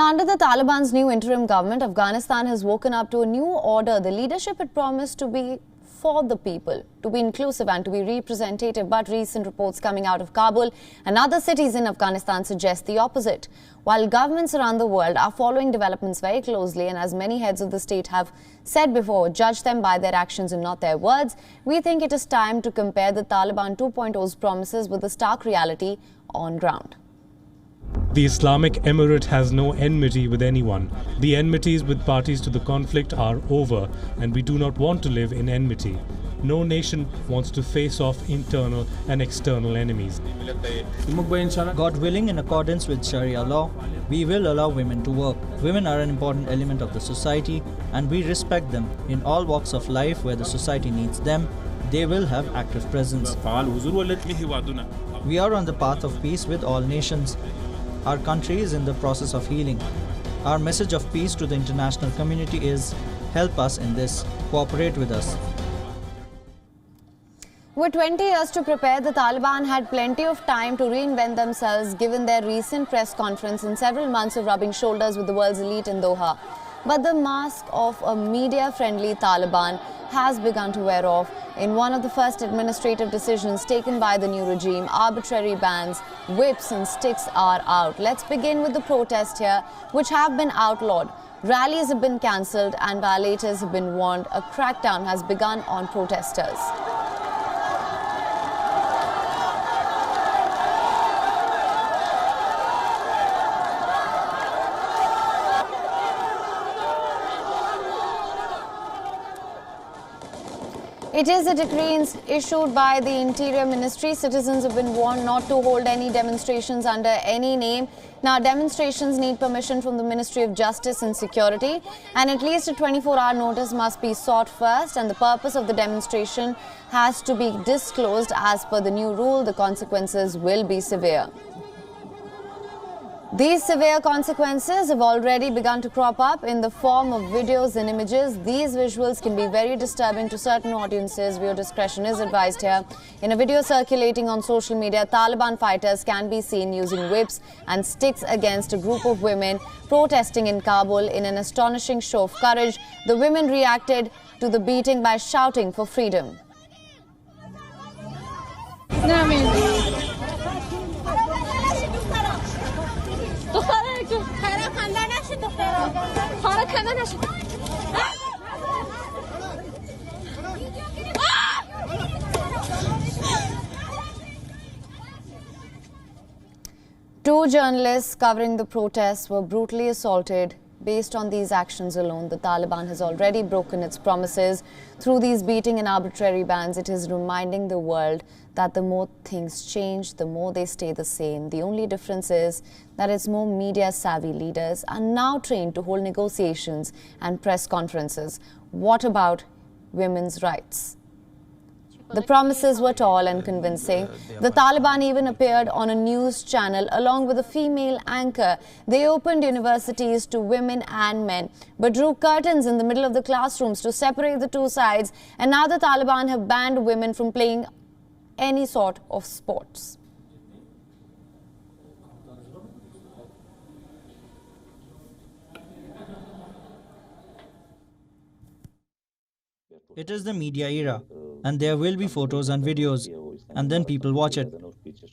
Now, under the Taliban's new interim government, Afghanistan has woken up to a new order. The leadership had promised to be for the people, to be inclusive and to be representative. But recent reports coming out of Kabul and other cities in Afghanistan suggest the opposite. While governments around the world are following developments very closely, and as many heads of the state have said before, judge them by their actions and not their words, we think it is time to compare the Taliban 2.0's promises with the stark reality on ground. The Islamic Emirate has no enmity with anyone. The enmities with parties to the conflict are over, and we do not want to live in enmity. No nation wants to face off internal and external enemies. God willing, in accordance with Sharia law, we will allow women to work. Women are an important element of the society, and we respect them. In all walks of life where the society needs them, they will have active presence. We are on the path of peace with all nations. Our country is in the process of healing. Our message of peace to the international community is, help us in this, cooperate with us. With 20 years to prepare, the Taliban had plenty of time to reinvent themselves given their recent press conference and several months of rubbing shoulders with the world's elite in Doha. But the mask of a media-friendly Taliban has begun to wear off. In one of the first administrative decisions taken by the new regime, arbitrary bans, whips and sticks are out. Let's begin with the protest here, which have been outlawed. Rallies have been cancelled and violators have been warned. A crackdown has begun on protesters. It is a decree issued by the Interior Ministry. Citizens have been warned not to hold any demonstrations under any name. Now, demonstrations need permission from the Ministry of Justice and Security, and at least a 24-hour notice must be sought first, and the purpose of the demonstration has to be disclosed. As per the new rule, the consequences will be severe. These severe consequences have already begun to crop up in the form of videos and images. These visuals can be very disturbing to certain audiences. Viewer discretion is advised here. In a video circulating on social media, Taliban fighters can be seen using whips and sticks against a group of women protesting in Kabul. In an astonishing show of courage, the women reacted to the beating by shouting for freedom. Two journalists covering the protests were brutally assaulted. Based on these actions alone, the Taliban has already broken its promises. Through these beating and arbitrary bans, it is reminding the world that the more things change, the more they stay the same. The only difference is that its more media-savvy leaders are now trained to hold negotiations and press conferences. What about women's rights? The promises were tall and convincing. The Taliban even appeared on a news channel along with a female anchor. They opened universities to women and men, but drew curtains in the middle of the classrooms to separate the two sides. And now the Taliban have banned women from playing any sort of sports. It is the media era, and there will be photos and videos, and then people watch it.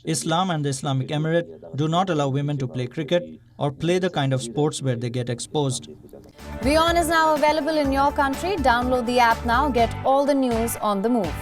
Islam and the Islamic Emirate do not allow women to play cricket or play the kind of sports where they get exposed. WION is now available in your country. Download the app now. Get all the news on the move.